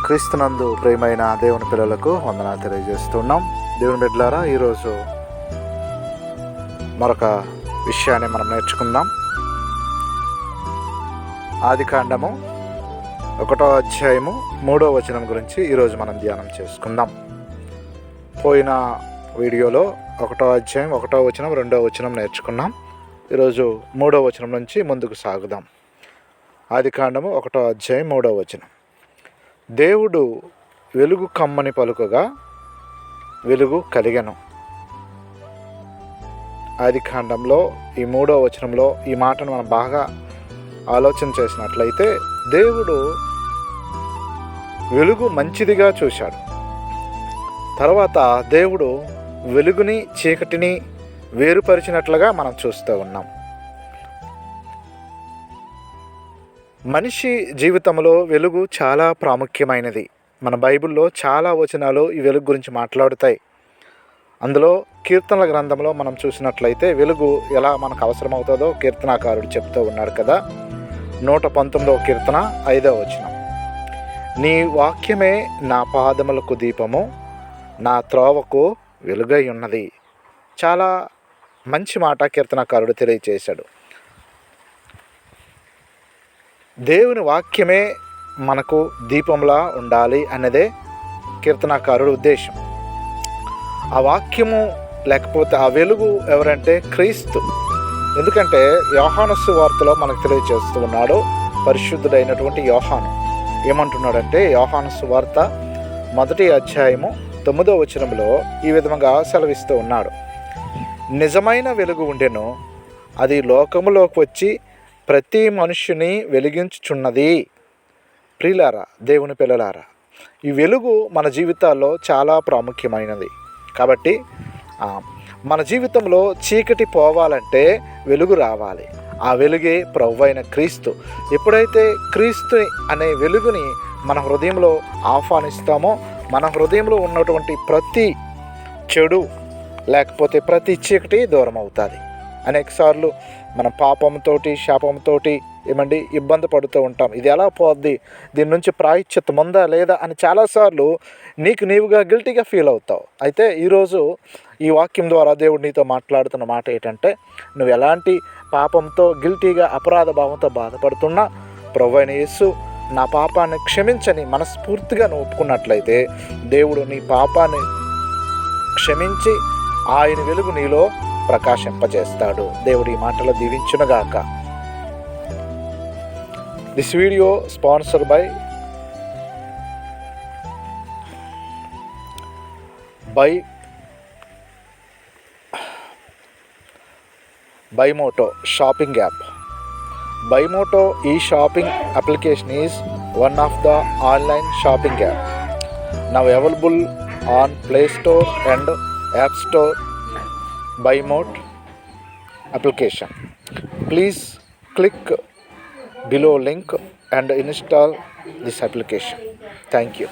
క్రీస్తునందు ప్రియమైన దేవుని పిల్లలకు వందనాలు తెలియజేస్తున్నాం. దేవుని బిడ్డలారా, ఈరోజు మరొక విషయాన్ని మనం నేర్చుకుందాం. ఆదికాండము 1వ అధ్యాయము 3వ వచనం గురించి ఈరోజు మనం ధ్యానం చేసుకుందాం. పోయిన వీడియోలో 1వ అధ్యాయం 1వ వచనం 2వ వచనం నేర్చుకున్నాం. ఈరోజు 3వ వచనం నుంచి ముందుకు సాగుదాం. ఆదికాండము 1వ అధ్యాయం 3వ వచనం. దేవుడు వెలుగు కమ్మని పలుకగా వెలుగు కలిగెను. ఆదికాండంలో ఈ 3వ వచనంలో ఈ మాటను మనం బాగా ఆలోచన చేసినట్లయితే, దేవుడు వెలుగు మంచిదిగా చూశాడు. తర్వాత దేవుడు వెలుగుని చీకటిని వేరుపరిచినట్లుగా మనం చూస్తూ ఉన్నాం. మనిషి జీవితంలో వెలుగు చాలా ప్రాముఖ్యమైనది. మన బైబిల్లో చాలా వచనాలు ఈ వెలుగు గురించి మాట్లాడుతాయి. అందులో కీర్తనల గ్రంథంలో మనం చూసినట్లయితే వెలుగు ఎలా మనకు అవసరమవుతుందో కీర్తనాకారుడు చెప్తూ ఉన్నాడు కదా. 119వ కీర్తన 5వ వచనం. నీ వాక్యమే నా పాదములకు దీపము, నా త్రోవకు వెలుగై ఉన్నది. చాలా మంచి మాట కీర్తనాకారుడు తెలియజేశాడు. దేవుని వాక్యమే మనకు దీపంలా ఉండాలి అన్నదే కీర్తనాకారుడి ఉద్దేశం. ఆ వాక్యము లేకపోతే ఆ వెలుగు ఎవరంటే క్రీస్తు. ఎందుకంటే యోహాను సువార్తలో మనకు తెలియజేస్తూ ఉన్నాడు పరిశుద్ధుడైనటువంటి యోహాను. ఏమంటున్నాడంటే, యోహాను సువార్త 1వ అధ్యాయము 9వ వచనంలో ఈ విధంగా సెలవిస్తూ ఉన్నాడు. నిజమైన వెలుగు ఉండెను, అది లోకములోకి వచ్చి ప్రతి మనుష్యుని వెలిగించుచున్నది. ప్రియులారా, దేవుని పిల్లలారా, ఈ వెలుగు మన జీవితాల్లో చాలా ప్రాముఖ్యమైనది. కాబట్టి మన జీవితంలో చీకటి పోవాలంటే వెలుగు రావాలి. ఆ వెలుగే ప్రభువైన క్రీస్తు. ఎప్పుడైతే క్రీస్తు అనే వెలుగుని మన హృదయంలో ఆహ్వానిస్తామో, మన హృదయంలో ఉన్నటువంటి ప్రతి చెడు లేకపోతే ప్రతి చీకటి దూరం అవుతుంది. అనేకసార్లు మనం పాపంతో శాపంతో ఇబ్బంది పడుతూ ఉంటాం. ఇది ఎలా పోద్ది, దీని నుంచి ప్రాయశ్చిత్తం ఉందా లేదా అని చాలాసార్లు నీవుగా గిల్టీగా ఫీల్ అవుతావు. అయితే ఈరోజు ఈ వాక్యం ద్వారా దేవుడు నీతో మాట్లాడుతున్న మాట ఏంటంటే, నువ్వు ఎలాంటి పాపంతో గిల్టీగా అపరాధ భావంతో బాధపడుతున్నా ప్రభువైన యేసు నా పాపాన్ని క్షమించని మనస్ఫూర్తిగా నువ్వు ఒప్పుకున్నట్లయితే దేవుడు నీ పాపాన్ని క్షమించి ఆయన వెలుగు నీలో ప్రకాశింపజేస్తాడు. దేవుడి మాటలు దీవించునుగాక. This video sponsor బైమోటో shopping app. Bimoto e-shopping application is one of the online shopping app now available on Play Store and App Store. Bimoto application. Please click below link and install this application. Thank you.